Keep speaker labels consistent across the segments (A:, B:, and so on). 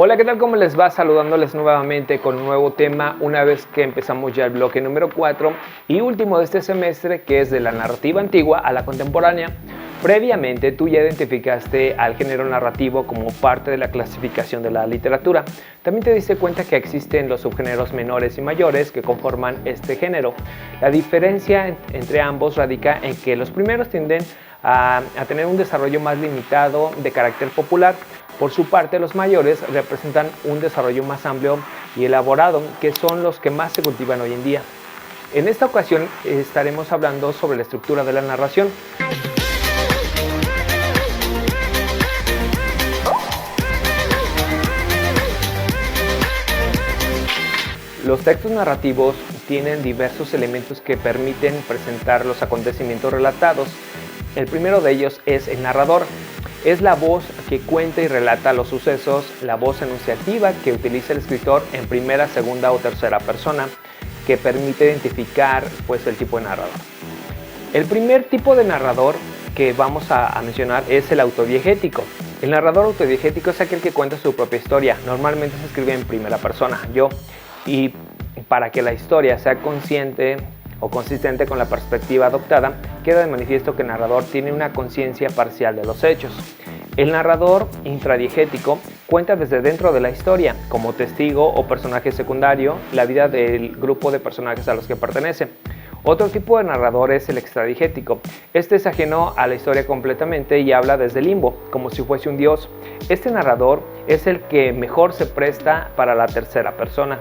A: Hola, ¿qué tal? ¿Cómo les va? Saludándoles nuevamente con un nuevo tema, una vez que empezamos ya el bloque número 4 y último de este semestre, que es de la narrativa antigua a la contemporánea. Previamente tú ya identificaste al género narrativo como parte de la clasificación de la literatura. También te diste cuenta que existen los subgéneros menores y mayores que conforman este género. La diferencia entre ambos radica en que los primeros tienden a tener un desarrollo más limitado de carácter popular. Por su parte, los mayores representan un desarrollo más amplio y elaborado, que son los que más se cultivan hoy en día. En esta ocasión estaremos hablando sobre la estructura de la narración. Los textos narrativos tienen diversos elementos que permiten presentar los acontecimientos relatados. El primero de ellos es el narrador. Es la voz que cuenta y relata los sucesos, la voz enunciativa que utiliza el escritor en primera, segunda o tercera persona, que permite identificar el tipo de narrador. El primer tipo de narrador que vamos a mencionar es el autodiegético. El narrador autodiegético es aquel que cuenta su propia historia. Normalmente se escribe en primera persona, yo. Y para que la historia sea consciente o consistente con la perspectiva adoptada, queda de manifiesto que el narrador tiene una conciencia parcial de los hechos. El narrador intradiegético cuenta desde dentro de la historia, como testigo o personaje secundario, la vida del grupo de personajes a los que pertenece. Otro tipo de narrador es el extradiegético. Este es ajeno a la historia completamente y habla desde el limbo, como si fuese un dios. Este narrador es el que mejor se presta para la tercera persona.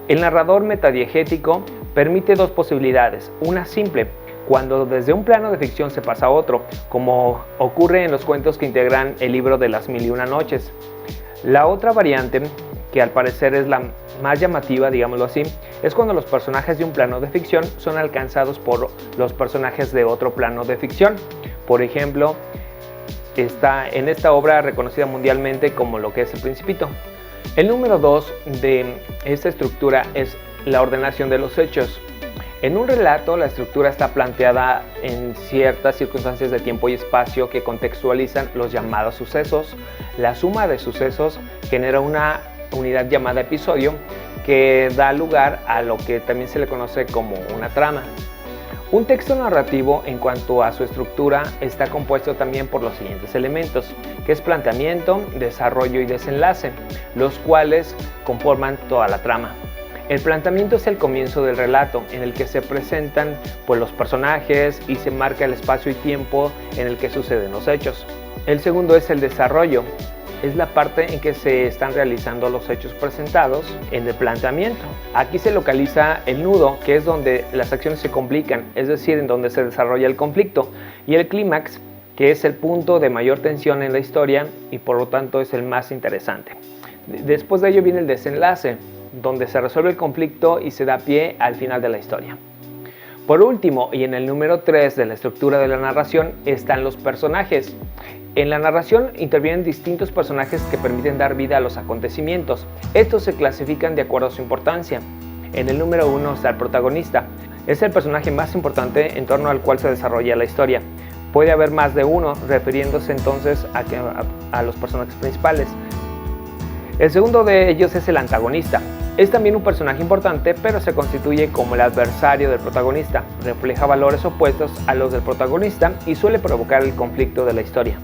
A: El narrador metadiegético permite dos posibilidades. Una simple, cuando desde un plano de ficción se pasa a otro, como ocurre en los cuentos que integran el libro de las 1001 noches. La otra variante, que al parecer es la más llamativa, digámoslo así, es cuando los personajes de un plano de ficción son alcanzados por los personajes de otro plano de ficción. Por ejemplo, está en esta obra reconocida mundialmente como lo que es El Principito. El número 2 de esta estructura es la ordenación de los hechos. En un relato, la estructura está planteada en ciertas circunstancias de tiempo y espacio que contextualizan los llamados sucesos. La suma de sucesos genera una unidad llamada episodio que da lugar a lo que también se le conoce como una trama. Un texto narrativo, en cuanto a su estructura, está compuesto también por los siguientes elementos, que es planteamiento, desarrollo y desenlace, los cuales conforman toda la trama. El planteamiento es el comienzo del relato, en el que se presentan los personajes y se marca el espacio y tiempo en el que suceden los hechos. El segundo es el desarrollo. Es la parte en que se están realizando los hechos presentados en el planteamiento. Aquí se localiza el nudo, que es donde las acciones se complican, es decir, en donde se desarrolla el conflicto, y el clímax, que es el punto de mayor tensión en la historia y por lo tanto es el más interesante. Después de ello viene el desenlace, donde se resuelve el conflicto y se da pie al final de la historia. Por último, y en el número 3 de la estructura de la narración, están los personajes. En la narración intervienen distintos personajes que permiten dar vida a los acontecimientos. Estos se clasifican de acuerdo a su importancia. En el número 1 está el protagonista. Es el personaje más importante en torno al cual se desarrolla la historia. Puede haber más de uno, refiriéndose entonces a los personajes principales. El segundo de ellos es el antagonista. Es también un personaje importante, pero se constituye como el adversario del protagonista. Refleja valores opuestos a los del protagonista y suele provocar el conflicto de la historia.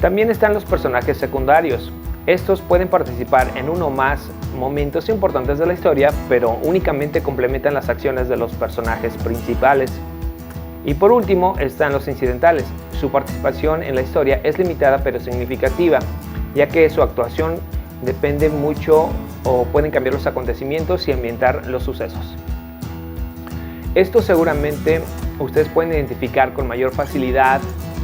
A: También están los personajes secundarios. Estos pueden participar en uno o más momentos importantes de la historia, pero únicamente complementan las acciones de los personajes principales. Y por último están los incidentales. Su participación en la historia es limitada pero significativa, ya que su actuación depende mucho o pueden cambiar los acontecimientos y ambientar los sucesos. Esto seguramente ustedes pueden identificar con mayor facilidad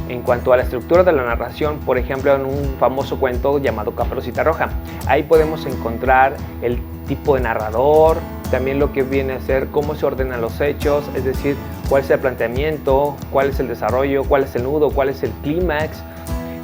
A: en cuanto a la estructura de la narración, por ejemplo en un famoso cuento llamado Caperucita Roja. Ahí podemos encontrar el tipo de narrador, también lo que viene a ser cómo se ordenan los hechos, es decir, cuál es el planteamiento, cuál es el desarrollo, cuál es el nudo, cuál es el clímax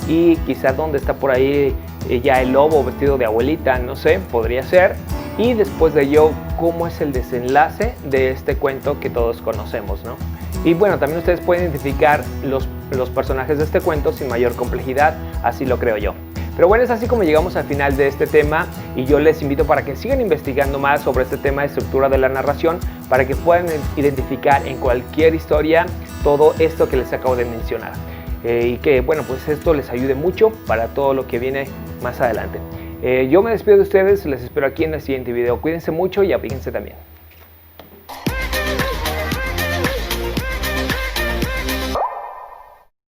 A: y quizá dónde está por ahí ya el lobo vestido de abuelita, no sé, podría ser. Y después de ello, cómo es el desenlace de este cuento que todos conocemos, ¿no? Y bueno, también ustedes pueden identificar los personajes de este cuento sin mayor complejidad, así lo creo yo. Pero bueno, es así como llegamos al final de este tema y yo les invito para que sigan investigando más sobre este tema de estructura de la narración para que puedan identificar en cualquier historia todo esto que les acabo de mencionar. Y que bueno, pues esto les ayude mucho para todo lo que viene más adelante. Yo me despido de ustedes, les espero aquí en el siguiente video. Cuídense mucho y aplíquense también.